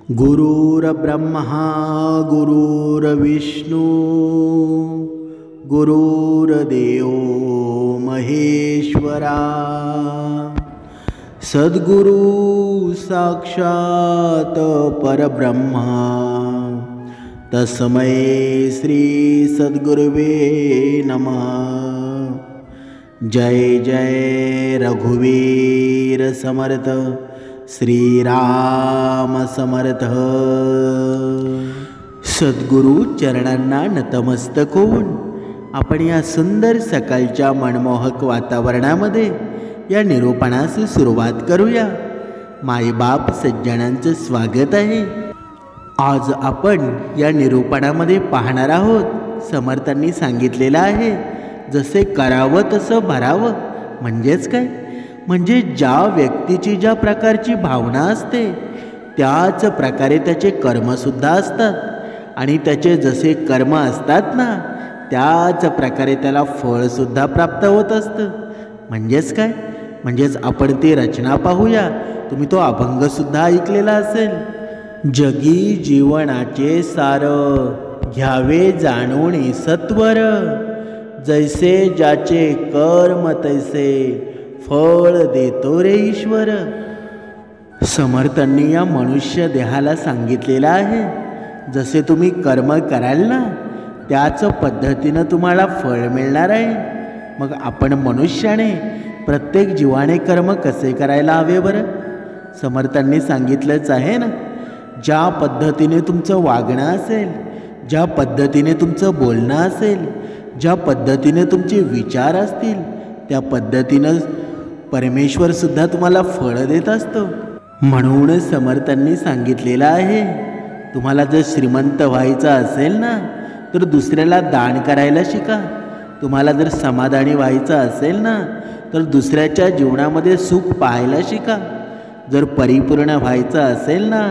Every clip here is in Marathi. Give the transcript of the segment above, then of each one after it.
गुरुर्ब्रह्मा गुरुर्विष्णू गुरुर्देव महेश्वरा सद्गुरु साक्षात परब्रह्मा तस्मै श्री सद्गुरुवे नमः। जय जय रघुवीर समर्थ श्रीराम समर्थ। सद्गुरु चरणांना नतमस्तक होऊन आपण या सुंदर सकाळच्या मनमोहक वातावरणामध्ये या निरूपणास सुरुवात करूया। मायबाप सज्जनांचं स्वागत आहे। आज आपण या निरूपणामध्ये पाहणार आहोत, समर्थांनी सांगितलेलं आहे जसे करावं तसं भरावं। म्हणजेच काय, म्हणजे ज्या व्यक्तीची ज्या प्रकारची भावना असते त्याच प्रकारे त्याचे कर्मसुद्धा असतात, आणि त्याचे जसे कर्म असतात ना त्याच प्रकारे त्याला फळसुद्धा प्राप्त होत असतं। म्हणजेच काय, म्हणजेच आपण ती रचना पाहूया। तुम्ही तो अभंगसुद्धा ऐकलेला असेल। जगी जीवनाचे सार घ्यावे जाणून सत्वर, जैसे ज्याचे कर्म तैसे फळ देतो रे ईश्वर। समर्थांनी या मनुष्य देहाला सांगितलेलं आहे, जसे तुम्ही कर्म कराल ना त्याच पद्धतीनं तुम्हाला फळ मिळणार आहे। मग आपण मनुष्याने, प्रत्येक जीवाने कर्म कसे करायला हवे बरं? समर्थांनी सांगितलंच आहे ना, ज्या पद्धतीने तुमचं वागणं असेल, ज्या पद्धतीने तुमचं बोलणं असेल, ज्या पद्धतीने तुमचे विचार असतील, त्या पद्धतीनं परमेश्वरसुद्धा तुम्हाला फळ देत असतो। म्हणून समर्थांनी सांगितलेलं आहे, तुम्हाला जर श्रीमंत व्हायचं असेल ना तर दुसऱ्याला दान करायला शिका। तुम्हाला जर समाधानी व्हायचं असेल ना तर दुसऱ्याच्या जीवनामध्ये सुख पाहायला शिका। जर परिपूर्ण व्हायचं असेल ना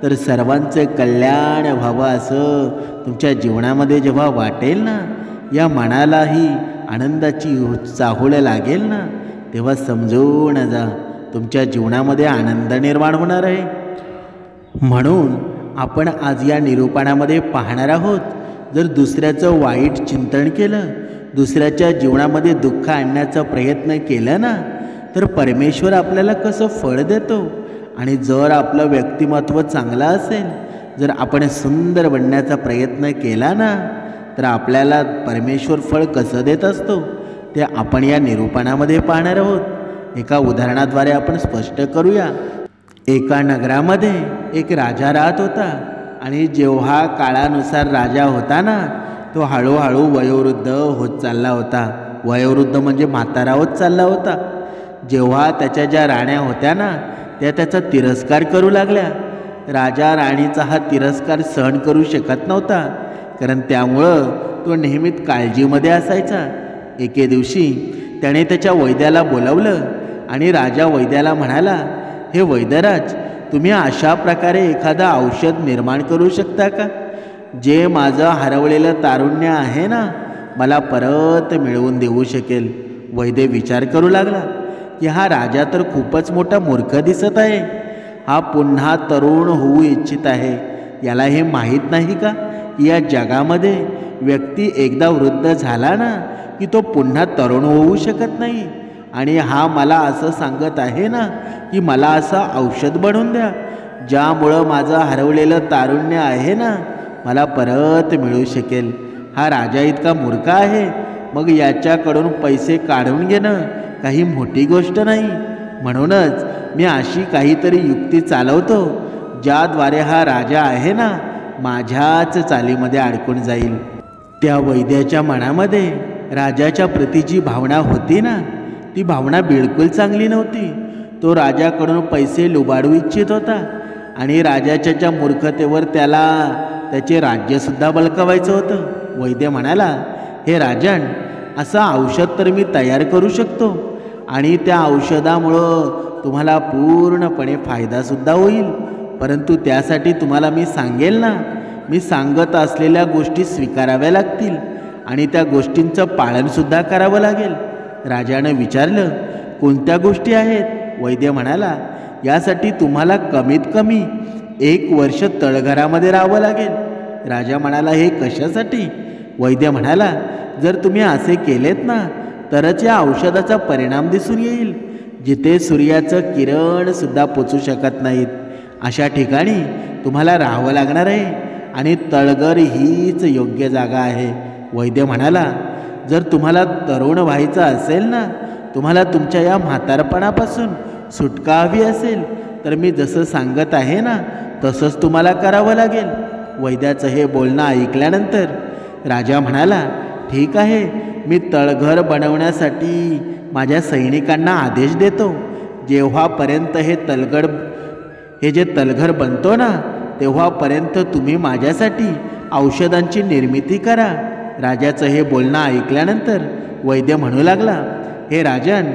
तर सर्वांचे कल्याण व्हावं असं तुमच्या जीवनामध्ये जेव्हा वाटेल ना, या मनालाही आनंदाची चाहूल लागेल ना, तेव्हा समजून जा तुमच्या जीवनामध्ये आनंद निर्माण होणार आहे। म्हणून आपण आज या निरूपणामध्ये पाहणार आहोत, जर दुसऱ्याचं वाईट चिंतन केलं, दुसऱ्याच्या जीवनामध्ये दुःख आणण्याचा प्रयत्न केला ना तर परमेश्वर आपल्याला कसं फळ देतो। आणि जर आपलं व्यक्तिमत्व चांगलं असेल, जर आपण सुंदर बनण्याचा प्रयत्न केला ना तर आपल्याला परमेश्वर फळ कसं देत असतो ते आपण या निरूपणामध्ये पाहणार आहोत। एका उदाहरणाद्वारे आपण स्पष्ट करूया। एका नगरामध्ये एक राजा राहत होता, आणि जेव्हा काळानुसार राजा होता ना तो हळूहळू वयोवृद्ध होत चालला होता। वयोवृद्ध म्हणजे म्हातारा होत चालला होता। जेव्हा त्याच्या ज्या राण्या होत्या ना त्या त्याचा तिरस्कार करू लागल्या। राजा राणीचा हा तिरस्कार सहन करू शकत नव्हता, कारण त्यामुळं तो नेहमीच काळजीमध्ये असायचा। एके दिवशी त्याने त्याच्या वैद्याला बोलावलं, आणि राजा वैद्याला म्हणाला, हे वैद्यराज, तुम्ही अशा प्रकारे एखादा औषध निर्माण करू शकता का, जे माझं हरवलेलं तारुण्य आहे ना मला परत मिळवून देऊ शकेल? वैद्य विचार करू लागला की हा राजा तर खूपच मोठा मूर्ख दिसत आहे। हा पुन्हा तरुण होऊ इच्छित आहे। याला हे माहीत नाही का की या जगामध्ये व्यक्ती एकदा वृद्ध झाला ना की तो पुन्हा तरुण होऊ शकत नाही। आणि हा मला असं सांगत आहे ना की मला असं औषध बनवून द्या, ज्यामुळं माझं हरवलेलं तारुण्य आहे ना मला परत मिळू शकेल। हा राजा इतका मूर्ख आहे, मग याच्याकडून पैसे काढून घेणं काही मोठी गोष्ट नाही। म्हणूनच मी अशी काहीतरी युक्ती चालवतो ज्याद्वारे हा राजा आहे ना माझ्याच चालीमध्ये अडकून जाईल। त्या वैद्याच्या मनामध्ये राजाच्या प्रतीची भावना होती ना, ती भावना बिलकुल चांगली नव्हती। तो राजाकडून पैसे लुबाडू इच्छित होता, आणि राजाच्या ज्या मूर्खतेवर त्याला त्याचे राज्यसुद्धा बळकावायचं होतं। वैद्य म्हणाला, हे राजन, असं औषध तर मी तयार करू शकतो, आणि त्या औषधामुळं तुम्हाला पूर्णपणे फायदासुद्धा होईल, परंतु त्यासाठी तुम्हाला मी सांगेल ना, मी सांगत असलेल्या गोष्टी स्वीकाराव्या लागतील, आणि त्या गोष्टींचं पालनसुद्धा करावं लागेल। राजाने विचारलं, कोणत्या गोष्टी आहेत? वैद्य म्हणाला, यासाठी तुम्हाला कमीत कमी 1 वर्ष तळघरामध्ये राहावं लागेल. राजा म्हणाला, हे कशासाठी? वैद्य म्हणाला, जर तुम्ही असे केलेत ना तरच या औषधाचा परिणाम दिसून येईल. जिथे सूर्याचं किरण सुद्धा पोचू शकत नाहीत अशा ठिकाणी तुम्हाला राहावं लागणार आहे आणि तळघर हीच योग्य जागा आहे. वैद्य म्हणाला, जर तुम्हाला तरुण व्हायचं असेल ना, तुम्हाला तुमच्या या म्हातारपणापासून सुटका हवी असेल तर मी जसं सांगत आहे ना तसंच तुम्हाला करावं लागेल. वैद्याचं हे बोलणं ऐकल्यानंतर राजा म्हणाला, ठीक आहे, मी तळघर बनवण्यासाठी माझ्या सैनिकांना आदेश देतो. जेव्हापर्यंत हे जे तळघर बनतो ना तेव्हापर्यंत तुम्ही माझ्यासाठी औषधांची निर्मिती करा. राजाचं हे बोलणं ऐकल्यानंतर वैद्य म्हणू लागला, हे राजन,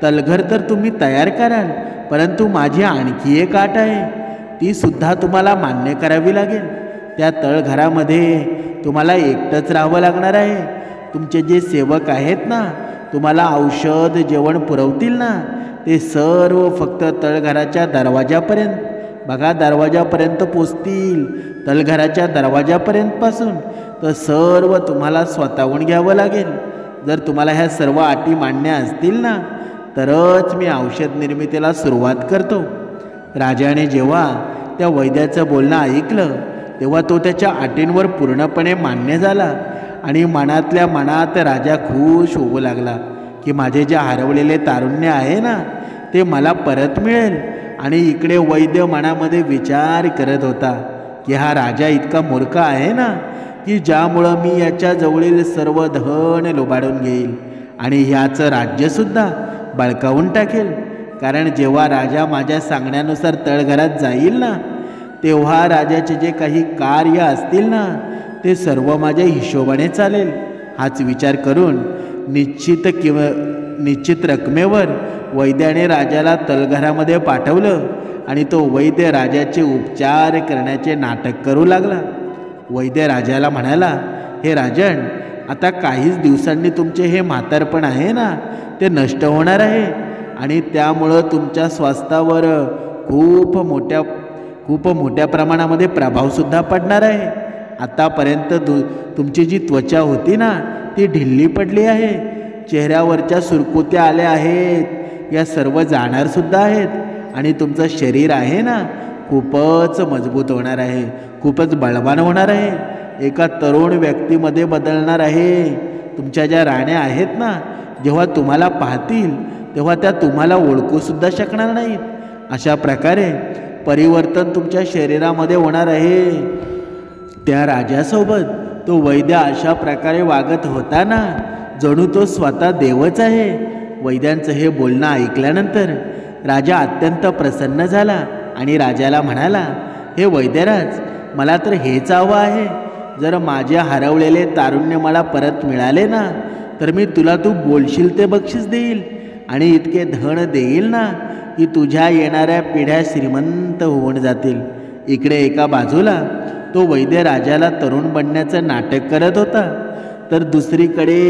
तळघर तर तुम्ही तयार कराल, परंतु माझी आणखी एक अट आहे, ती सुद्धा तुम्हाला मान्य करावी लागेल. त्या तळघरामध्ये तुम्हाला एकटंच राहावं लागणार आहे. तुमचे जे सेवक आहेत ना तुम्हाला औषध जेवण पुरवतील ना ते सर्व फक्त तळघराच्या दरवाजापर्यंत, बघा दरवाजापर्यंत पोचतील. तळघराच्या दरवाजापर्यंतपासून तर सर्व तुम्हाला स्वतःहून घ्यावं लागेल. जर तुम्हाला ह्या सर्व अटी मान्य असतील ना तरच मी औषध निर्मितीला सुरुवात करतो. राजाने जेव्हा त्या वैद्याचं बोलणं ऐकलं तेव्हा तो त्याच्या अटींवर पूर्णपणे मान्य झाला आणि मनातल्या मनात राजा खुश होऊ लागला की माझे जे हरवलेले तारुण्य आहे ना ते मला परत मिळेल. आणि इकडे वैद्य मनामध्ये विचार करत होता की हा राजा इतका मूर्ख आहे ना की ज्यामुळं मी याच्या जवळील सर्व धन लुबाडून घेईल आणि ह्याचं राज्यसुद्धा बळकावून टाकेल. कारण जेव्हा राजा माझ्या सांगण्यानुसार तळघरात जाईल ना तेव्हा राजाचे जे काही कार्य असतील ना ते सर्व माझ्या हिशोबाने चालेल. हाच विचार करून निश्चित रकमेवर वैद्याने राजाला तळघरामध्ये पाठवलं आणि तो वैद्य राजाचे उपचार करण्याचे नाटक करू लागला. वैद्य राजाला म्हणाला, हे राजन, आता काहीच दिवसांनी तुमचे हे म्हातारपण आहे ना ते नष्ट होणार आहे आणि त्यामुळं तुमच्या स्वास्थ्यावर खूप मोठ्या प्रमाणामध्ये प्रभावसुद्धा पडणार आहे. आतापर्यंत तुमची जी त्वचा होती ना ती ढिल्ली पडली आहे, चेहऱ्यावरच्या सुरकुत्या आल्या आहेत, या सर्व जाणारसुद्धा आहेत आणि तुमचं शरीर आहे ना खूपच मजबूत होणार आहे, खूपच बळवान होणार आहे, एका तरुण व्यक्तीमध्ये बदलणार आहे. तुमच्या ज्या राण्या आहेत ना जेव्हा तुम्हाला पाहतील तेव्हा त्या तुम्हाला ओळखूसुद्धा शकणार नाहीत. अशा प्रकारे परिवर्तन तुमच्या शरीरामध्ये होणार आहे. त्या राजासोबत तो वैद्य अशा प्रकारे वागत होता ना जणू तो स्वतः देवच आहे. वैद्यांचं हे बोलणं ऐकल्यानंतर राजा अत्यंत प्रसन्न झाला आणि राजाला म्हणाला, हे वैद्यराज, मला तर हेच हवं आहे. जर माझे हरवलेले तारुण्य मला परत मिळाले ना तर मी तुला तू बोलशील ते बक्षीस देईल आणि इतके धन देईल ना की तुझ्या येणाऱ्या पिढ्या श्रीमंत होऊन जातील. इकडे एका बाजूला तो वैद्य राजाला तरुण बनण्याचं नाटक करत होता तर दुसरीकडे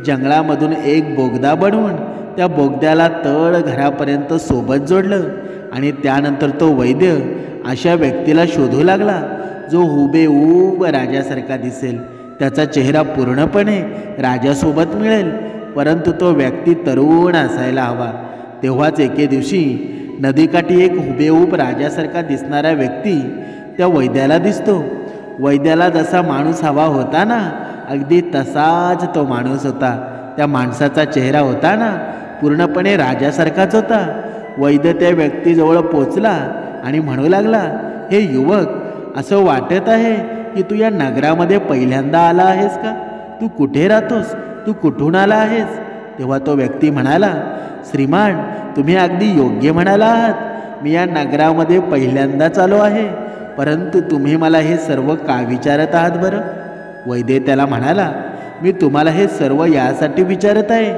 जंगलामधून एक बोगदा बनवून त्या बोगद्याला तळघरापर्यंत सोबत जोडलं आणि त्यानंतर तो वैद्य अशा व्यक्तीला शोधू लागला जो हुबेहूब राजासारखा दिसेल, त्याचा चेहरा पूर्णपणे राजासोबत मिळेल, परंतु तो व्यक्ती तरुण असायला हवा. तेव्हाच एके दिवशी नदीकाठी एक हुबेहूब राजासारखा दिसणारा व्यक्ती त्या वैद्याला दिसतो. वैद्याला जसा माणूस हवा होता ना अगदी तसाच तो माणूस होता. त्या माणसाचा चेहरा होता ना पूर्णपणे राजासारखाच होता. वैद्य त्या व्यक्तीजवळ पोचला आणि म्हणू लागला, हे युवक, असं वाटत आहे की तू या नगरामध्ये पहिल्यांदा आला आहेस का? तू कुठे राहतोस? तू कुठून आला आहेस? तेव्हा तो व्यक्ती म्हणाला, श्रीमान, तुम्ही अगदी योग्य म्हणाला आहात. मी या नगरामध्ये पहिल्यांदाच आलो आहे, परंतु तुम्ही मला हे सर्व का विचारत आहात बरं? वैद्य त्याला म्हणाला, मी तुम्हाला हे सर्व यासाठी विचारत आहे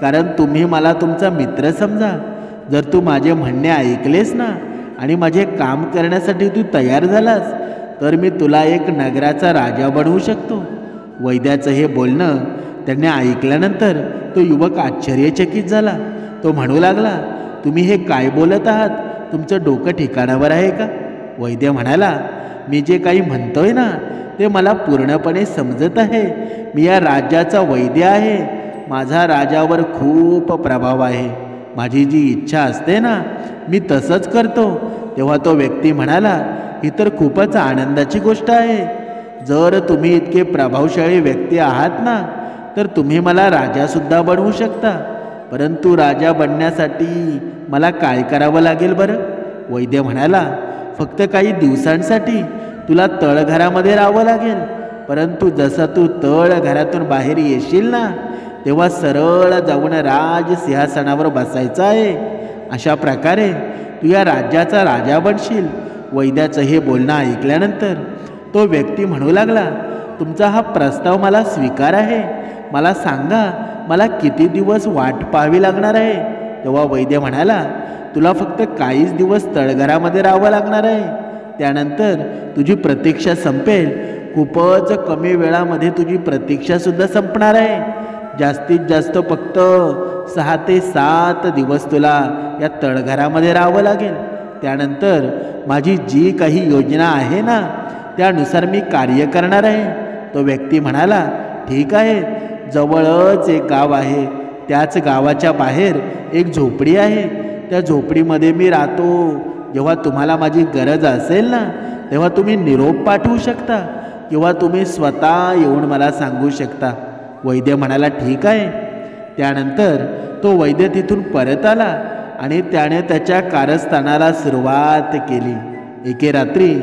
कारण तुम्ही मला तुमचा मित्र समजा. जर तू माझे म्हणणे ऐकलेस ना आणि माझे काम करण्यासाठी तू तयार झालास तर मी तुला एक नगराचा राजा बनवू शकतो. वैद्याचं हे बोलणं त्याने ऐकल्यानंतर तो युवक आश्चर्यचकित झाला. तो म्हणू लागला, तुम्ही हे काय बोलत आहात? तुमचं डोकं ठिकाणावर आहे का? वैद्य म्हणाला, मी जे काही म्हणतोय ना ते मला पूर्णपणे समजत आहे. मी या राज्याचा वैद्य आहे. माझा राजावर खूप प्रभाव आहे. माझी जी इच्छा असते ना मी तसंच करतो. तेव्हा तो व्यक्ती म्हणाला, ही तर खूपच आनंदाची गोष्ट आहे. जर तुम्ही इतके प्रभावशाली व्यक्ती आहात ना तर तुम्ही मला राजासुद्धा बनवू शकता. परंतु राजा बनण्यासाठी मला काय करावं लागेल बरं? वैद्य म्हणाला, फक्त काही दिवसांसाठी तुला तळघरामध्ये राहावं लागेल. परंतु जसा तू तळघरातून बाहेर येशील ना तेव्हा सरळ जाऊन राजसिंहासनावर बसायचं आहे. अशा प्रकारे तू या राज्याचा राजा बनशील. वैद्याचं हे बोलणं ऐकल्यानंतर तो व्यक्ती म्हणू लागला, तुमचा हा प्रस्ताव मला स्वीकार आहे. मला सांगा, मला किती दिवस वाट पाहावी लागणार आहे? तेव्हा वैद्य म्हणाला, तुला फक्त काहीच दिवस तळघरामध्ये राहावं लागणार आहे. त्यानंतर तुझी प्रतीक्षा संपेल. खूपच कमी वेळामध्ये तुझी प्रतीक्षासुद्धा संपणार आहे. जास्तीत जास्त फक्त 6 ते 7 दिवस तुला या तळघरामध्ये राहावं लागेल. त्यानंतर माझी जी काही योजना आहे ना त्यानुसार मी कार्य करणार आहे. तो व्यक्ती म्हणाला, ठीक आहे. जवळच एक गाव आहे. त्याच गावाच्या बाहेर एक झोपडी आहे. त्या झोपडीमध्ये मी राहतो. जेव्हा तुम्हाला माझी गरज असेल ना तेव्हा तुम्ही निरोप पाठवू शकता किंवा तुम्ही स्वतः येऊन मला सांगू शकता. वैद्य म्हणाला, ठीक आहे. त्यानंतर तो वैद्य तिथून परत आला आणि त्याने त्याच्या कारस्थानाला सुरुवात केली. एके रात्री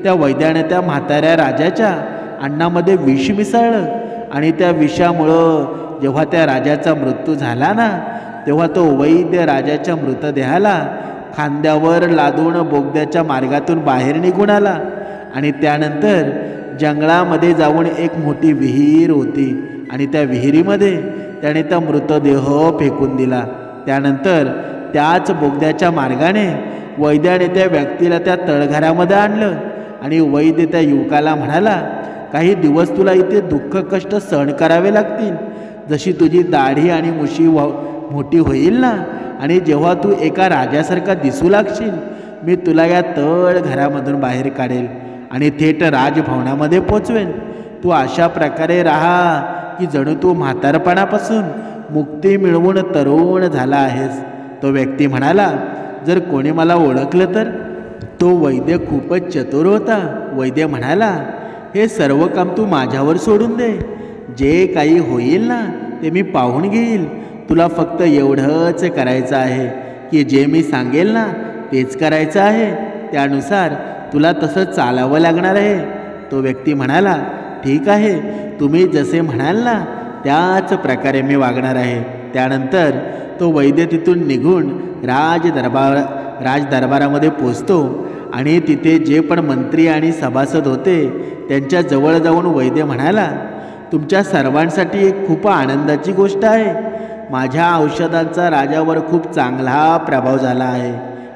त्या वैद्याने त्या म्हाताऱ्या राजाच्या अन्नामध्ये विष मिसळलं आणि त्या विषामुळं जेव्हा त्या राजाचा मृत्यू झाला ना तेव्हा तो वैद्य राजाच्या मृतदेहाला खांद्यावर लादून बोगद्याच्या मार्गातून बाहेर निघून आला. आणि त्यानंतर जंगलामध्ये जाऊन एक मोठी विहीर होती आणि त्या विहिरीमध्ये त्याने त्या मृतदेह फेकून दिला. त्यानंतर त्याच बोगद्याच्या मार्गाने वैद्याने त्या व्यक्तीला त्या तळघरामध्ये आणलं आणि वैद्य त्या युवकाला म्हणाला, काही दिवस तुला इथे दुःख कष्ट सहन करावे लागतील. जशी तुझी दाढी आणि मुशी मोठी होईल ना आणि जेव्हा तू एका राजासारखा दिसू लागशील मी तुला या तळघरामधून बाहेर काढेल आणि थेट राजभवनामध्ये पोचवेल. तू अशा प्रकारे राहा की जणू तू म्हातारपणापासून मुक्ती मिळवून तरुण झाला आहेस. तो व्यक्ती म्हणाला, जर कोणी मला ओळखलं तर? तो वैद्य खूपच चतुर होता. वैद्य म्हणाला, हे सर्व काम तू माझ्यावर सोडून दे. जे काही होईल ना ते मी पाहून घेईल. तुला फक्त एवढंच करायचं आहे की जे मी सांगेल ना तेच करायचं आहे. त्यानुसार तुला तसं चालावं लागणार आहे. तो व्यक्ती म्हणाला, ठीक आहे. तुम्ही जसे म्हणाल ना त्याच प्रकारे मी वागणार आहे. त्यानंतर तो वैद्य तिथून निघून राजदरबारामध्ये पोचतो आणि तिथे जे पण मंत्री आणि सभासद होते त्यांच्या जवळ जाऊन वैद्य म्हणाला, तुमच्या सर्वांसाठी एक खूप आनंदाची गोष्ट आहे. माझ्या औषधांचा राजावर खूप चांगला प्रभाव झाला आहे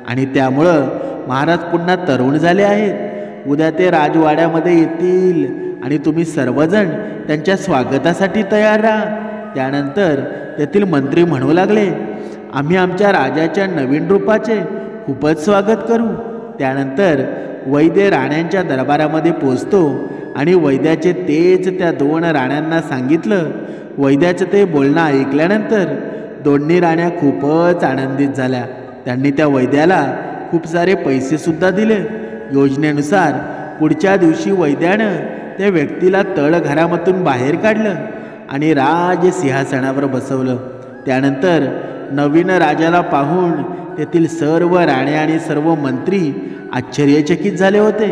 आणि त्यामुळं महाराज पुन्हा तरुण झाले आहेत. उद्या ते राजवाड्यामध्ये येतील आणि तुम्ही सर्वजण त्यांच्या स्वागतासाठी तयार राहा. त्यानंतर तेथील मंत्री म्हणू लागले, आम्ही आमच्या राजाच्या नवीन रूपाचे खूपच स्वागत करू. त्यानंतर वैद्य राण्यांच्या दरबारामध्ये पोचतो आणि वैद्याचे तेच त्या 2 राण्यांना सांगितलं. वैद्याचं ते बोलणं ऐकल्यानंतर दोन्ही राण्या खूपच आनंदित झाल्या. त्यांनी त्या वैद्याला खूप सारे पैसेसुद्धा दिले. योजनेनुसार पुढच्या दिवशी वैद्यानं त्या व्यक्तीला तळघरामधून बाहेर काढलं आणि राजसिंहासनावर बसवलं. त्यानंतर नवीन राजाला पाहून तेथील सर्व राणे आणि सर्व मंत्री आश्चर्यचकित झाले होते.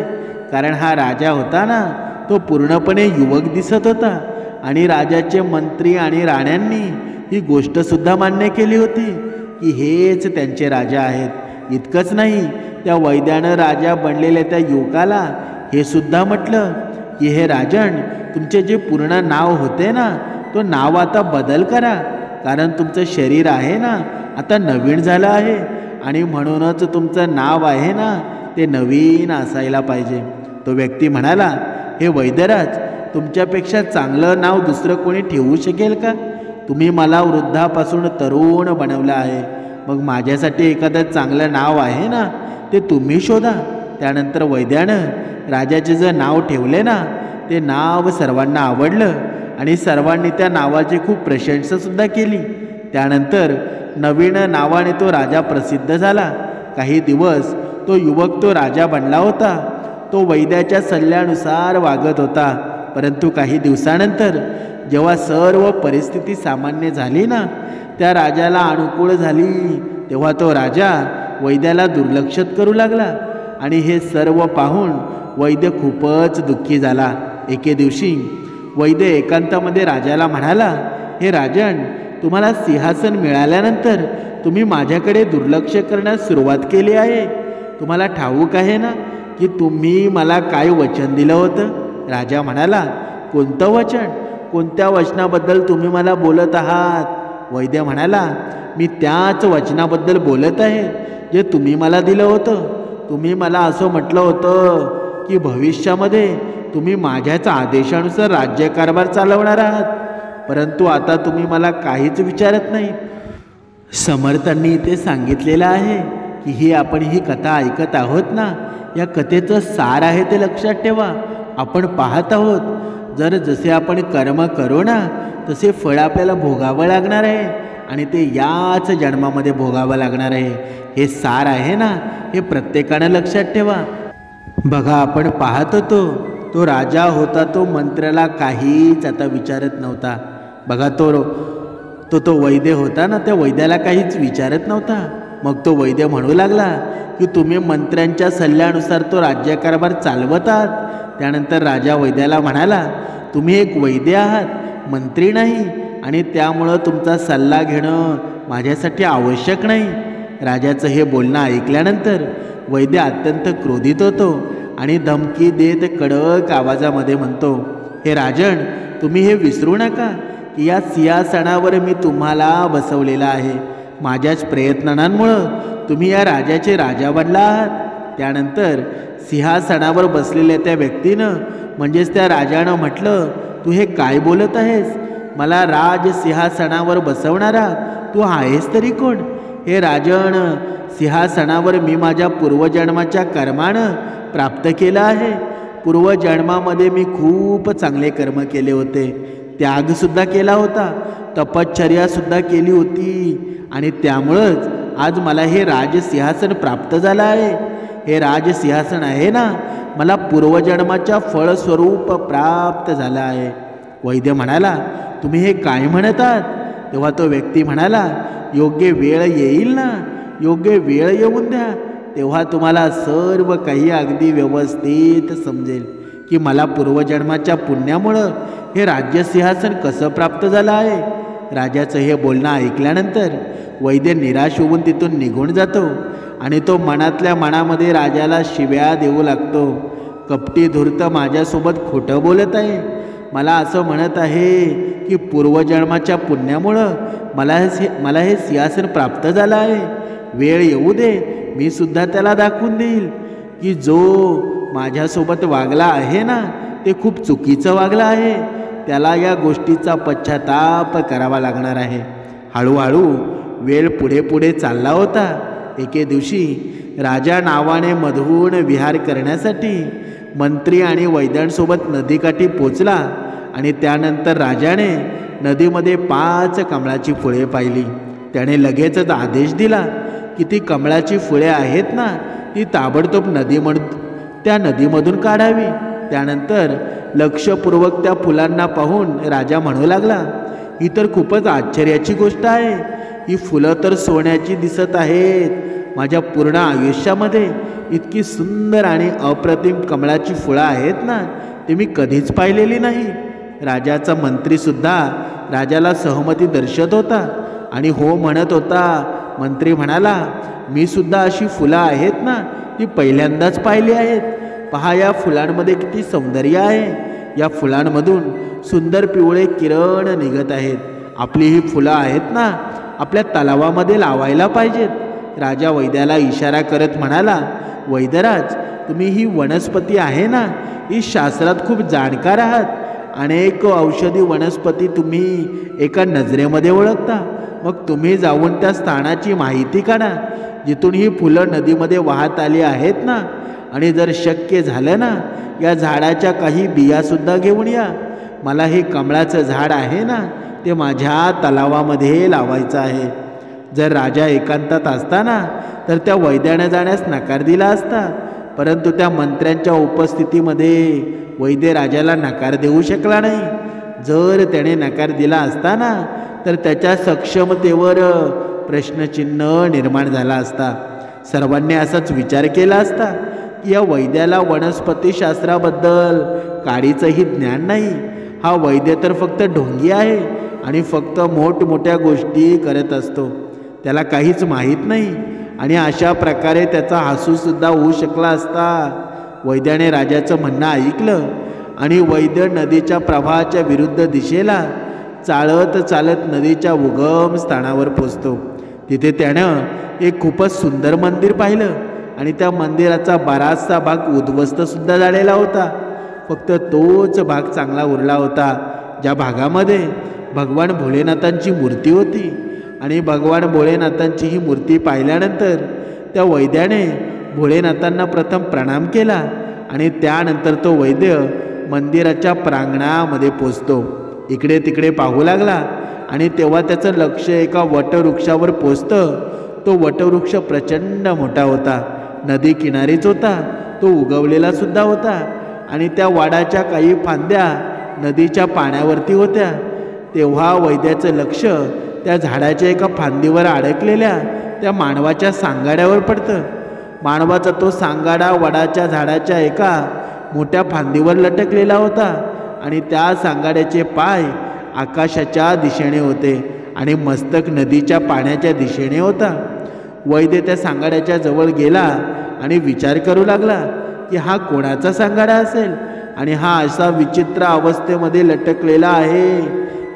कारण हा राजा होता ना तो पूर्णपणे युवक दिसत होता आणि राजाचे मंत्री आणि राण्यांनी ही गोष्टसुद्धा मान्य केली होती की हेच त्यांचे राजा आहेत. इतकंच नाही, त्या वैद्यानं राजा बनलेल्या त्या युवकाला हे सुद्धा म्हटलं की हे राजन, तुमचे जे पूर्ण नाव होते ना तो नाव आता बदल करा. कारण तुमचं शरीर आहे ना आता नवीन झालं आहे आणि म्हणूनच तुमचं नाव आहे ना ते नवीन असायला पाहिजे. तो व्यक्ती म्हणाला, हे वैद्यराज, तुमच्यापेक्षा चांगलं नाव दुसरं कोणी ठेवू शकेल का? तुम्ही मला वृद्धापासून तरुण बनवलं आहे. मग माझ्यासाठी एखादं चांगलं नाव आहे ना ते तुम्ही शोधा. त्यानंतर वैद्यानं राजाचे जे नाव ठेवले ना, ते नाव सर्वांना आवडलं आणि सर्वांनी त्या नावाची खूप प्रशंसासुद्धा केली. त्यानंतर नवीन नावाने तो राजा प्रसिद्ध झाला. काही दिवस तो युवक तो राजा बनला होता. तो वैद्याच्या सल्ल्यानुसार वागत होता. परंतु काही दिवसानंतर जेव्हा सर्व परिस्थिती सामान्य झाली ना, त्या राजाला अनुकूल झाली, तेव्हा तो राजा वैद्याला दुर्लक्षित करू लागला. आणि हे सर्व पाहून वैद्य खूपच दुःखी झाला. एके दिवशी वैद्य एकांतामध्ये राजाला म्हणाला, हे राजन, तुम्हाला सिंहासन मिळाल्यानंतर तुम्ही माझ्याकडे दुर्लक्ष करण्यास सुरुवात केली आहे. तुम्हाला ठाऊक आहे ना की तुम्ही मला काय वचन दिलं होतं? राजा म्हणाला, कोणतं वचन? कोणत्या वचनाबद्दल तुम्ही मला बोलत आहात? वैद्य म्हणाला, मी त्याच वचनाबद्दल बोलत आहे जे तुम्ही मला दिलं होतं. तुम्ही मला असं म्हटलं होतं की भविष्यामध्ये तुम्ही माझ्याच आदेशानुसार राज्यकारभार चालवणार आहात. परंतु आता तुम्ही मला काहीच विचारत नाही. समर्थांनी इथे सांगितलेलं आहे की आपण ही कथा ऐकत आहोत ना, या कथेचं सार आहे ते लक्षात ठेवा. आपण पाहत आहोत जसे आपण कर्म करू ना, तसे फळ आपल्याला भोगावं लागणार आहे आणि ते याच जन्मामध्ये भोगावं लागणार आहे. हे सार आहे ना, हे प्रत्येकानं लक्षात ठेवा. बघा, आपण पाहत होतो तो राजा होता, तो मंत्र्याला काहीच आता विचारत नव्हता. बघा, तो वैद्य होता ना, त्या वैद्याला काहीच विचारत नव्हता. मग तो वैद्य म्हणू लागला की तुम्ही मंत्र्यांच्या सल्ल्यानुसार तो राज्यकारभार चालवत आहात. त्यानंतर राजा वैद्याला म्हणाला, तुम्ही एक वैद्य आहात, मंत्री नाही, आणि त्यामुळं तुमचा सल्ला घेणं माझ्यासाठी आवश्यक नाही. राजाचं हे बोलणं ऐकल्यानंतर वैद्य अत्यंत क्रोधित होतो आणि धमकी देत कडक आवाजामध्ये म्हणतो, हे राजन, तुम्ही हे विसरू नका की या सिंहासनावर मी तुम्हाला बसवलेला आहे. माझ्याच प्रयत्नांमुळं तुम्ही या राजाचे राजा बनला आहात. त्यानंतर सिंहासनावर बसलेल्या त्या व्यक्तीनं, म्हणजेच त्या राजानं म्हटलं, तू हे काय बोलत आहेस? मला सिंहासनावर बसवणारा तू आहेस तरी कोण? हे राजन, सिंहासनावर मी माझ्या पूर्वजन्माच्या कर्मानं प्राप्त केलं आहे. पूर्वजन्मामध्ये मी खूप चांगले कर्म केले होते, त्यागसुद्धा केला होता, तपश्चर्यासुद्धा केली होती, आणि त्यामुळंच आज मला हे राजसिंहासन प्राप्त झालं आहे. हे राजसिंहासन आहे ना, मला पूर्वजन्माच्या फळस्वरूप प्राप्त झालं आहे. वैद्य म्हणाला, तुम्ही हे काय म्हणत आहात? तेव्हा तो व्यक्ती म्हणाला, योग्य वेळ येईल ना, योग्य वेळ येऊन द्या, तेव्हा तुम्हाला सर्व काही अगदी व्यवस्थित समजेल की मला पूर्वजन्माच्या पुण्यामुळं हे राज्यसिंहासन कसं प्राप्त झालं आहे. राजाचं हे बोलणं ऐकल्यानंतर वैद्य निराश होऊन तिथून निघून जातो आणि तो मनातल्या मनामध्ये राजाला शिव्या देऊ लागतो. कपटी धूर्त माझ्यासोबत खोटं बोलत आहे. मला असं म्हणत आहे की पूर्वजन्माच्या पुण्यामुळं मला हे सिंहासन प्राप्त झालं आहे. वेळ येऊ दे, मी सुद्धा त्याला दाखवून देईल की जो माझ्यासोबत वागला आहे ना, ते खूप चुकीचं वागला आहे. त्याला या गोष्टीचा पश्चाताप करावा लागणार आहे. हळूहळू वेळ पुढे पुढे चालला होता. एके दिवशी राजा नावाने मधून विहार करण्यासाठी मंत्री आणि वैद्यांसोबत नदीकाठी पोचला आणि त्यानंतर राजाने नदीमध्ये 5 कमळाची फुले पाहिली. त्याने लगेचच आदेश दिला की ती कमळाची फुले आहेत ना, ती ताबडतोब त्या नदीमधून काढावी. त्यानंतर लक्षपूर्वक त्या फुलांना पाहून राजा म्हणू लागला, ही तर खूपच आश्चर्याची गोष्ट आहे. ही फुलं तर सोन्याची दिसत आहेत. माझ्या पूर्ण आयुष्यामध्ये इतकी सुंदर आणि अप्रतिम कमळाची फुलं आहेत ना, ते मी कधीच पाहिलेली नाही. राजाचा मंत्रीसुद्धा राजाला सहमती दर्शत होता आणि हो म्हणत होता. मंत्री म्हणाला, मी सुद्धा अशी फुलं आहेत ना, ती पहिल्यांदाच पाहिली आहेत. पहा, या फुलांमध्ये किती सौंदर्य आहे. या फुलांमधून सुंदर पिवळे किरण निघत आहेत. आपली ही फुलं आहेत ना, आपल्या तलावामध्ये लावायला पाहिजेत. राजा वैद्याला इशारा करत म्हणाला, वैद्यराज, तुम्ही ही वनस्पती आहे ना, ही शास्त्रात खूप जाणकार आहात. अनेक औषधी वनस्पती तुम्ही एका नजरेमध्ये ओळखता. मग तुम्ही जाऊन त्या स्थानाची माहिती काढा जिथून ही फुलं नदीमध्ये वाहत आली आहेत ना, आणि जर शक्य झालं ना या झाडाच्या काही बियासुद्धा घेऊन या. मला हे कमळाचं झाड आहे ना ते माझ्या तलावामध्ये लावायचं आहे. जर राजा एकांतात असताना तर त्या वैद्याने जाण्यास नकार दिला असता, परंतु त्या मंत्र्यांच्या उपस्थितीमध्ये वैद्य राजाला नकार देऊ शकला नाही. जर त्याने नकार दिला असताना तर त्याच्या सक्षमतेवर प्रश्नचिन्ह निर्माण झाला असता. सर्वांनी असाच विचार केला असता की या वैद्याला वनस्पतीशास्त्राबद्दल काडीचंही ज्ञान नाही. हा वैद्य तर फक्त ढोंगी आहे आणि फक्त मोठमोठ्या गोष्टी करत असतो, त्याला काहीच माहीत नाही. आणि अशा प्रकारे त्याचा हासूसुद्धा होऊ शकला असता. वैद्याने राजाचं म्हणणं ऐकलं आणि वैद्य नदीच्या प्रवाहाच्या विरुद्ध दिशेला चालत चालत नदीच्या उगम स्थानावर पोचतो. तिथे त्यानं एक खूपच सुंदर मंदिर पाहिलं आणि त्या मंदिराचा बराचसा भाग उद्ध्वस्तसुद्धा झालेला होता. फक्त तोच भाग चांगला उरला होता ज्या भागामध्ये भगवान भोलेनाथांची मूर्ती होती. आणि भगवान भोलेनाथांची ही मूर्ती पाहिल्यानंतर त्या वैद्याने भोलेनाथांना प्रथम प्रणाम केला आणि त्यानंतर तो वैद्य मंदिराच्या प्रांगणामध्ये पोचतो. इकडे तिकडे पाहू लागला आणि तेव्हा त्याचं लक्ष एका वटवृक्षावर पोचतं. तो वटवृक्ष प्रचंड मोठा होता, नदी किनारीच होता, तो उगवलेला सुद्धा होता आणि त्या वाडाच्या काही फांद्या नदीच्या पाण्यावरती होत्या. तेव्हा वैद्याचं लक्ष त्या झाडाच्या एका फांदीवर अडकलेल्या त्या मानवाच्या सांगाड्यावर पडतं. मानवाचा तो सांगाडा वडाच्या झाडाच्या एका मोठ्या फांदीवर लटकलेला होता आणि त्या सांगाड्याचे पाय आकाशाच्या दिशेने होते आणि मस्तक नदीच्या पाण्याच्या दिशेने होता. वैद्य त्या सांगाड्याच्या जवळ गेला आणि विचार करू लागला की हा कोणाचा सांगाडा असेल आणि हा असा विचित्र अवस्थेमध्ये लटकलेला आहे.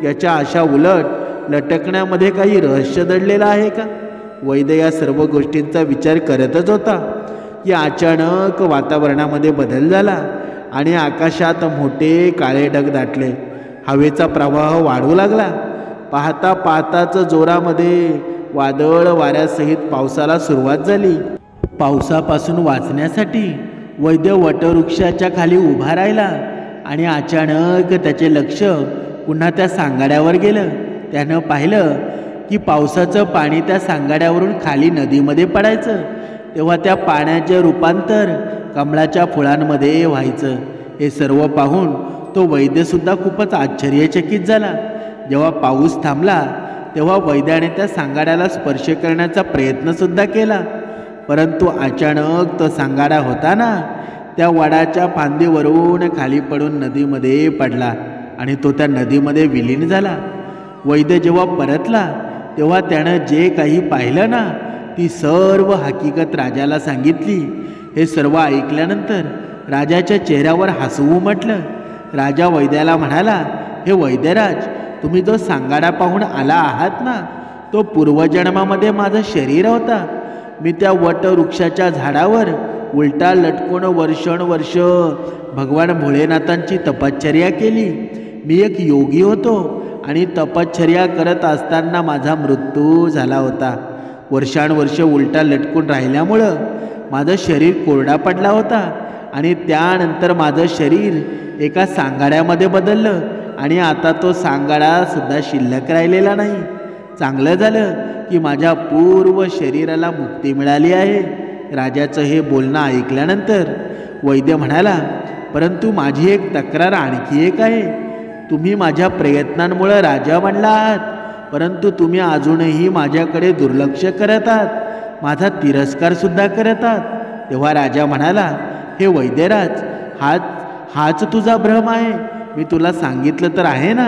याच्या अशा उलट लटकण्यामध्ये काही रहस्य दडलेलं आहे का? वैद्य या सर्व गोष्टींचा विचार करतच होता की अचानक वातावरणामध्ये बदल झाला आणि आकाशात मोठे काळे ढग दाटले. हवेचा प्रवाह वाढू लागला. पाहता पाहताच जोरामध्ये वादळ वाऱ्यासहित पावसाला सुरुवात झाली. पावसापासून वाचण्यासाठी वैद्य वटवृक्षाच्या खाली उभा राहिला आणि अचानक त्याचे लक्ष पुन्हा त्या सांगाड्यावर गेलं. त्यानं पाहिलं की पावसाचं पाणी त्या सांगाड्यावरून खाली नदीमध्ये पडायचं. तेव्हा त्या पाण्याचे रूपांतर कमळाच्या फुलांमध्ये व्हायचं. हे सर्व पाहून तो वैद्यसुद्धा खूपच आश्चर्यचकित झाला. जेव्हा पाऊस थांबला तेव्हा वैद्याने त्या सांगाड्याला स्पर्श करण्याचा प्रयत्नसुद्धा केला, परंतु अचानक तो सांगाडा होता ना त्या वडाच्या फांदीवरून खाली पडून नदीमध्ये पडला आणि तो त्या नदीमध्ये विलीन झाला. वैद्य जेव्हा परतला तेव्हा त्यानं जे काही पाहिलं ना ती सर्व हकीकत राजाला सांगितली. हे सर्व ऐकल्यानंतर राजाच्या चेहऱ्यावर हसू उमटलं. राजा वैद्याला म्हणाला, हे वैद्यराज, तुम्ही जो सांगाडा पाहून आला आहात ना तो पूर्वजन्मामध्ये माझं शरीर होता. मी त्या वटवृक्षाच्या झाडावर उलटा लटकून वर्षानुवर्ष भगवान भोलेनाथांची तपश्चर्या केली. मी एक योगी होतो आणि तपश्चर्या करत असताना माझा मृत्यू झाला होता. वर्षानुवर्ष उलटा लटकून राहिल्यामुळं माझं शरीर कोरडा पडला होता आणि त्यानंतर माझं शरीर एका सांगाड्यामध्ये बदललं आणि आता तो सांगाडासुद्धा शिल्लक राहिलेला नाही. चांगलं झालं की माझ्या पूर्व शरीराला मुक्ती मिळाली आहे. राजाचं हे बोलणं ऐकल्यानंतर वैद्य म्हणाला, परंतु माझी एक तक्रार आणखी एक आहे. तुम्ही माझ्या प्रयत्नांमुळे राजा बनला आहात, परंतु तुम्ही अजूनही माझ्याकडे दुर्लक्ष करत आहात, माझा तिरस्कारसुद्धा करत आहात. तेव्हा राजा म्हणाला, हे वैद्यराज, हाच तुझा भ्रम आहे. मी तुला सांगितलं तर आहे ना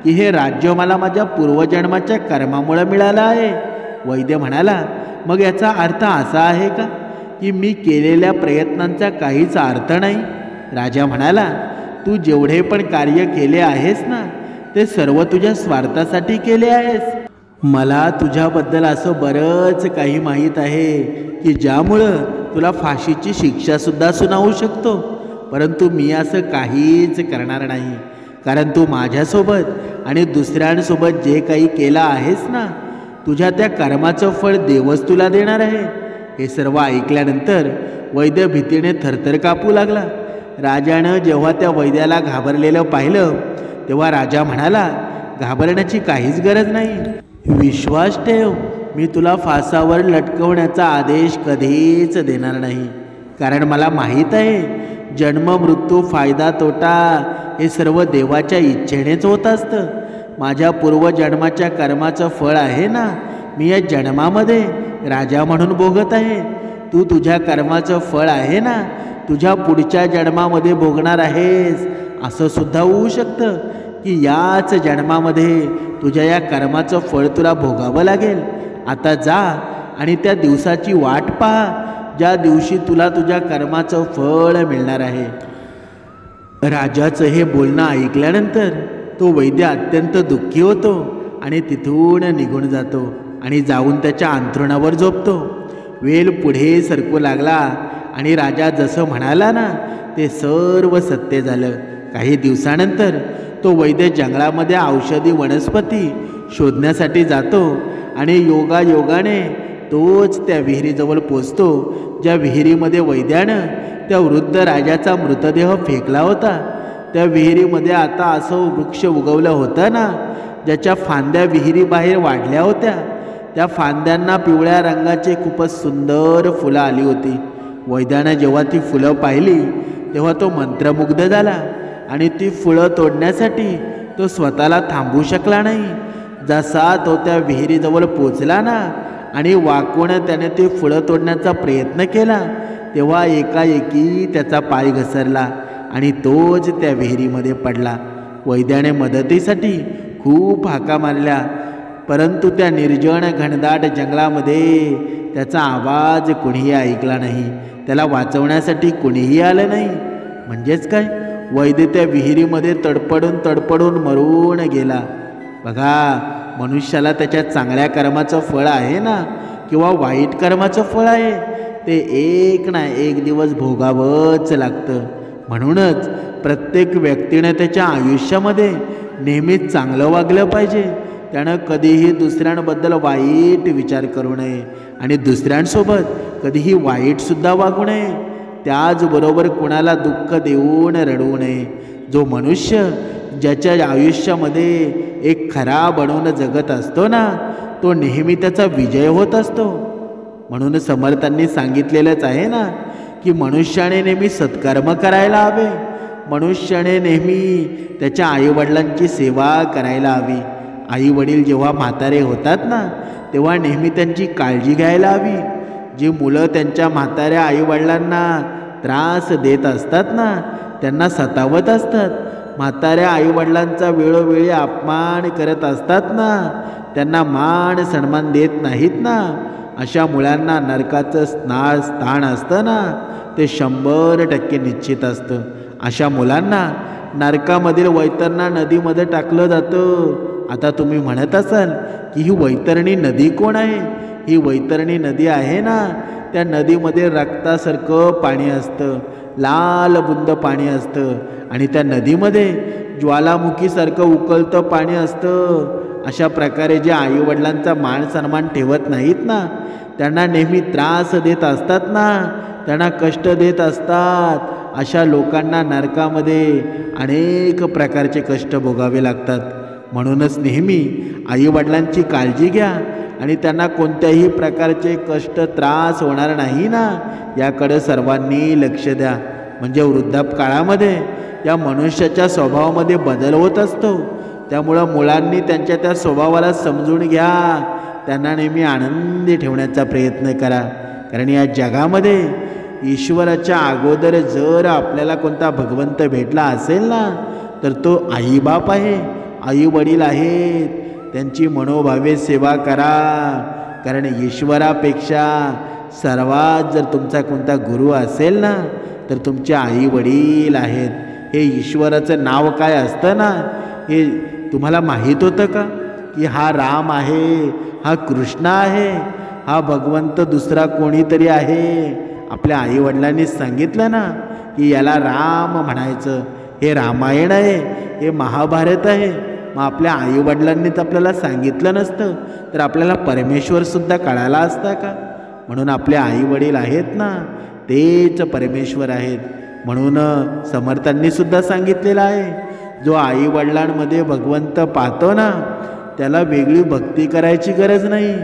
की हे राज्य मला माझ्या पूर्वजन्माच्या कर्मामुळे मिळालं आहे. वैद्य म्हणाला, मग याचा अर्थ असा आहे का की मी केलेल्या प्रयत्नांचा काहीच अर्थ नाही? राजा म्हणाला, तू जेवढे पण कार्य केले आहेस ना ते सर्व तुझ्या स्वार्थासाठी केले आहेस. मला तुझ्याबद्दल असं बरंच काही माहीत आहे की ज्यामुळं तुला फाशीची शिक्षासुद्धा सुनावू शकतो, परंतु मी असं काहीच करणार नाही. कारण तू माझ्यासोबत आणि दुसऱ्यांसोबत जे काही केलं आहेस ना तुझ्या त्या कर्माचं फळ देवच तुला देणार आहे. हे सर्व ऐकल्यानंतर वैद्य भीतीने थरथर कापू लागला. राजानं जेव्हा त्या वैद्याला घाबरलेलं पाहिलं तेव्हा राजा म्हणाला, घाबरण्याची काहीच गरज नाही. विश्वास ठेव, मी तुला फासावर लटकवण्याचा आदेश कधीच देणार नाही. कारण मला माहीत आहे, जन्म मृत्यू फायदा तोटा हे सर्व देवाच्या इच्छेनेच होत असतं. माझ्या पूर्वजन्माच्या कर्माचं फळ आहे ना, मी या जन्मामध्ये राजा म्हणून भोगत आहे. तू तुझ्या कर्माचं फळ आहे ना, तुझ्या पुढच्या जन्मामध्ये भोगणार आहेस. असं सुद्धा होऊ शकतं की याच जन्मामध्ये तुझ्या या कर्माचं फळ तुला भोगावं लागेल. आता जा आणि त्या दिवसाची वाट पहा ज्या दिवशी तुला तुझ्या कर्माचं फळ मिळणार आहे. राजाचं हे बोलणं ऐकल्यानंतर तो वैद्य अत्यंत दुःखी होतो आणि तिथून निघून जातो आणि जाऊन त्याच्या अंथरुणावर झोपतो. वेळ पुढे सरकू लागला आणि राजा जसं म्हणाला ना ते सर्व सत्य झालं. काही दिवसानंतर तो वैद्य जंगलामध्ये औषधी वनस्पती शोधण्यासाठी जातो आणि योगायोगाने तोच त्या विहिरीजवळ पोचतो ज्या विहिरीमध्ये वैद्यानं त्या वृद्ध राजाचा मृतदेह फेकला होता. त्या विहिरीमध्ये आता असं वृक्ष उगवलं होतं ना, ज्याच्या फांद्या विहिरीबाहेर वाढल्या होत्या. त्या फांद्यांना पिवळ्या रंगाचे खूपच सुंदर फुलं आली होती. वैद्यानं जेव्हा ती फुलं पाहिली तेव्हा तो मंत्रमुग्ध झाला आणि ती फुलं तोडण्यासाठी तो स्वतःला थांबवू शकला नाही. जसा तो त्या विहिरीजवळ पोचला ना आणि वाकून त्याने ती फुलं तोडण्याचा प्रयत्न केला तेव्हा एकाएकी त्याचा पाय घसरला आणि तोच त्या विहिरीमध्ये पडला. वैद्याने मदतीसाठी खूप हाका मारल्या, परंतु त्या निर्जन घनदाट जंगलामध्ये त्याचा आवाज कुणीही ऐकला नाही. त्याला वाचवण्यासाठी कुणीही आलं नाही. म्हणजेच काय, वैद्य त्या विहिरीमध्ये तडपडून तडपडून मरून गेला. बघा, मनुष्याला त्याच्या चांगल्या कर्माचं फळ आहे ना किंवा वाईट कर्माचं फळ आहे ते एक ना एक दिवस भोगावंच लागतं. म्हणूनच प्रत्येक व्यक्तीने त्याच्या आयुष्यामध्ये नेहमीच चांगलं वागलं पाहिजे. त्यानं कधीही दुसऱ्यांबद्दल वाईट विचार करू नये आणि दुसऱ्यांसोबत कधीही वाईटसुद्धा वागू नये. त्याचबरोबर कुणाला दुःख देऊन रडवू नये. जो मनुष्य ज्याच्या आयुष्यामध्ये एक खरा बनवून जगत असतो ना, तो नेहमी त्याचा विजय होत असतो. म्हणून समर्थांनी सांगितलेलंच आहे ना की मनुष्याने नेहमी सत्कर्म करायला हवे. मनुष्याने नेहमी त्याच्या आईवडिलांची सेवा करायला हवी. आईवडील जेव्हा म्हातारे होतात ना तेव्हा नेहमी त्यांची काळजी घ्यायला हवी. जी मुलं त्यांच्या म्हाताऱ्या आईवडिलांना त्रास देत असतात ना, त्यांना सतावत असतात, म्हाताऱ्या आईवडिलांचा वेळोवेळी अपमान करत असतात ना, त्यांना मान सन्मान देत नाहीत ना, अशा मुलांना नरकाचं स्थान असतं ना ते 100% निश्चित असतं. अशा मुलांना नरकामधील वैतरणा नदीमध्ये टाकलं जातं. आता तुम्ही म्हणत असाल की ही वैतरणी नदी कोण आहे? ही वैतरणी नदी आहे ना, त्या नदीमध्ये रक्तासारखं पाणी असतं, लाल बुंद पाणी असतं आणि त्या नदीमध्ये ज्वालामुखीसारखं उकळतं पाणी असतं. अशा प्रकारे जे आईवडिलांचा मान सन्मान ठेवत नाहीत ना, त्यांना नेहमी त्रास देत असतात ना, त्यांना कष्ट देत असतात, अशा लोकांना नरकामध्ये अनेक प्रकारचे कष्ट भोगावे लागतात. म्हणूनच नेहमी आईवडिलांची काळजी घ्या आणि त्यांना कोणत्याही प्रकारचे कष्ट त्रास होणार नाही ना, याकडे सर्वांनी लक्ष द्या. म्हणजे वृद्धापकाळामध्ये या मनुष्याच्या स्वभावामध्ये बदल होत असतो. त्यामुळं मुलांनी त्यांच्या त्या स्वभावाला समजून घ्या. त्यांना नेहमी आनंदी ठेवण्याचा प्रयत्न करा. कारण या जगामध्ये ईश्वराच्या अगोदर जर आपल्याला कोणता भगवंत भेटला असेल ना, तर तो आईबाप आहे, आईवडील आहेत. त्यांची मनोभावे सेवा करा. कारण ईश्वरापेक्षा सर्वात जर तुमचा कोणता गुरु असेल ना, तर तुमचे आईवडील आहेत. हे ईश्वराचं नाव काय असतं ना, हे तुम्हाला माहीत होतं का? की हा राम आहे, हा कृष्ण आहे, हा भगवंत दुसरा कोणीतरी आहे. आपल्या आईवडिलांनी सांगितलं ना की याला राम म्हणायचं. हे रामायण आहे, हे महाभारत आहे. मग आपल्या आईवडिलांनीच आपल्याला सांगितलं नसतं तर आपल्याला परमेश्वरसुद्धा कळाला असता का? म्हणून आपले आईवडील आहेत ना, तेच परमेश्वर आहेत. म्हणून समर्थांनी सुद्धा सांगितलेलं आहे, जो आई वडिलांमध्ये भगवंत पाहतो ना, त्याला वेगळी भक्ती करायची गरज नाही,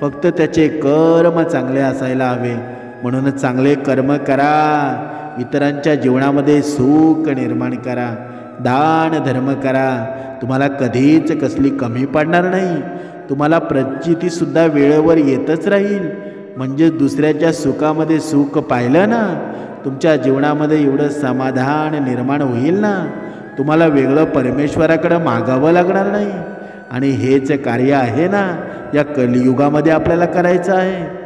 फक्त त्याचे कर्म चांगले असायला हवे. म्हणून चांगले कर्म करा, इतरांच्या जीवनामध्ये सुख निर्माण करा, दान धर्म करा. तुम्हाला कधीच कसली कमी पडणार नाही. तुम्हाला प्रचितीसुद्धा वेळेवर येतच राहील. म्हणजे दुसऱ्याच्या सुखामध्ये सुख पाहिलं ना, तुमच्या जीवनामध्ये एवढं समाधान निर्माण होईल ना, तुम्हाला वेगळं परमेश्वराकडं मागावं लागणार नाही. आणि हेच कार्य आहे ना या कलियुगामध्ये आपल्याला करायचं आहे.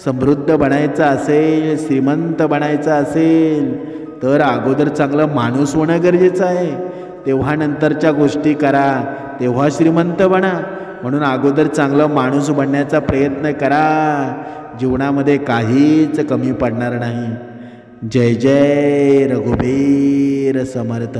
समृद्ध बनायचं असेल, श्रीमंत बनायचं असेल तर अगोदर चांगलं माणूस होणं गरजेचं आहे. तेव्हा नंतरच्या गोष्टी करा, तेव्हा श्रीमंत बना. म्हणून अगोदर चांगलं माणूस बनण्याचा प्रयत्न करा, जीवनामध्ये काहीच कमी पडणार नाही. जय जय रघुवीर समर्थ.